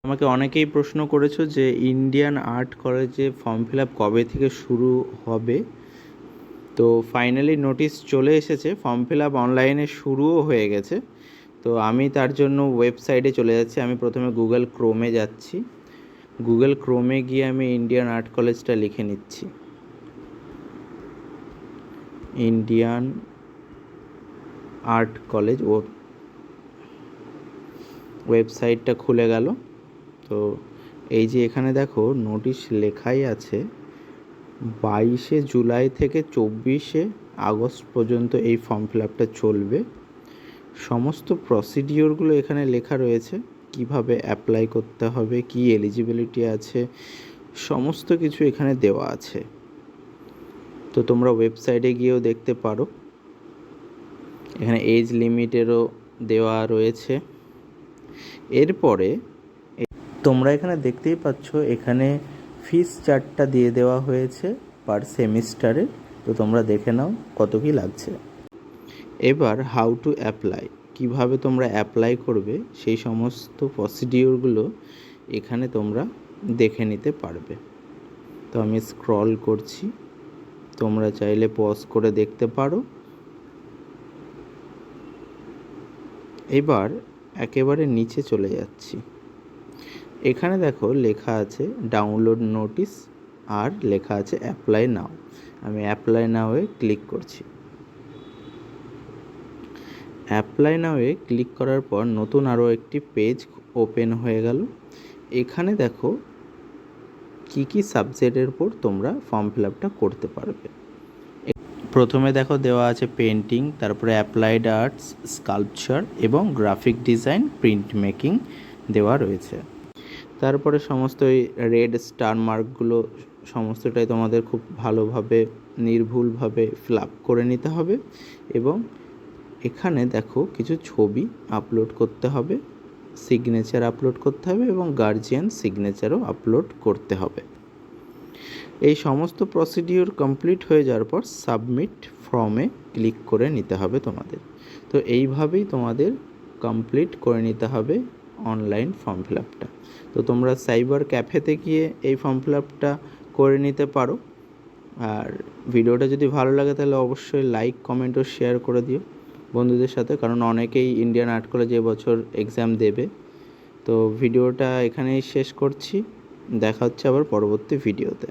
আমাকে অনেকেই প্রশ্ন করেছো যে ইন্ডিয়ান আর্ট কলেজে ফর্ম ফিল আপ কবে থেকে শুরু হবে। তো ফাইনালি নোটিশ চলে এসেছে, ফর্ম ফিল আপ অনলাইনে শুরুও হয়ে গেছে। তো আমি তার জন্য ওয়েবসাইটে চলে যাচ্ছি। আমি প্রথমে গুগল ক্রোমে যাচ্ছি। গুগল ক্রোমে গিয়ে আমি ইন্ডিয়ান আর্ট কলেজটা লিখে নিচ্ছি। ইন্ডিয়ান আর্ট কলেজ ওয়েবসাইটটা খুলে গেল। তো এই যে এখানে দেখো নোটিশ লেখাই আছে 22শে জুলাই থেকে 24শে আগস্ট পর্যন্ত এই ফর্ম ফিল আপটা চলবে। সমস্ত প্রসিডিওরগুলো এখানে লেখা রয়েছে, কিভাবে অ্যাপ্লাই করতে হবে, কি এলিজিবিলিটি আছে, সমস্ত কিছু এখানে দেওয়া আছে। তো তোমরা ওয়েবসাইটে গিয়েও দেখতে পারো। এখানে এজ লিমিটেরও দেওয়া রয়েছে। এরপরে তোমরা এখানে দেখতেই পাচ্ছ, এখানে ফিস চার্টটা দিয়ে দেওয়া হয়েছে পার সেমিস্টারে। তো তোমরা দেখে নাও কত কি লাগছে। এবার হাউ টু অ্যাপ্লাই, কীভাবে তোমরা অ্যাপ্লাই করবে সেই সমস্ত প্রসিডিওরগুলো এখানে তোমরা দেখে নিতে পারবে। তো আমি স্ক্রল করছি, তোমরা চাইলে পজ করে দেখতে পারো। এবার একেবারে নিচে চলে যাচ্ছি। এখানে দেখো লেখা আছে ডাউনলোড নোটিশ আর লেখা আছে অ্যাপ্লাই নাও। আমি অ্যাপ্লাই নাওয়ে ক্লিক করছি। অ্যাপ্লাই নাওয়ে ক্লিক করার পর নতুন আরও একটি পেজ ওপেন হয়ে গেল। এখানে দেখো কি কি সাবজেক্টের উপর তোমরা ফর্ম ফিল আপটা করতে পারবে। প্রথমে দেখো দেওয়া আছে পেন্টিং, তারপরে অ্যাপ্লাইড আর্টস, স্কাল্পচার এবং গ্রাফিক ডিজাইন, প্রিন্ট মেকিং দেওয়া রয়েছে। তারপরে সমস্ত এই রেড স্টার মার্কগুলো সমস্তটাই তোমাদের খুব ভালোভাবে নির্ভুলভাবে ফিল আপ করে নিতে হবে। এবং এখানে দেখো কিছু ছবি আপলোড করতে হবে, সিগনেচার আপলোড করতে হবে এবং গার্জিয়ান সিগনেচারও আপলোড করতে হবে। এই সমস্ত প্রসিডিওর কমপ্লিট হয়ে যাওয়ার পর সাবমিট ফর্মে ক্লিক করে নিতে হবে তোমাদের। তো এইভাবেই তোমাদের কমপ্লিট করে নিতে হবে অনলাইন ফর্ম ফিল আপটা। তো তোমরা সাইবার ক্যাফেতে গিয়ে এই ফর্ম ফিল আপটা করে নিতে পারো। আর ভিডিওটা যদি ভালো লাগে তাহলে অবশ্যই লাইক, কমেন্ট ও শেয়ার করে দিও বন্ধুদের সাথে, কারণ অনেকেই ইন্ডিয়ান আর্ট কলেজে এবছর এক্সাম দেবে। তো ভিডিওটা এখানেই শেষ করছি, দেখা হচ্ছে আবার পরবর্তী ভিডিওতে।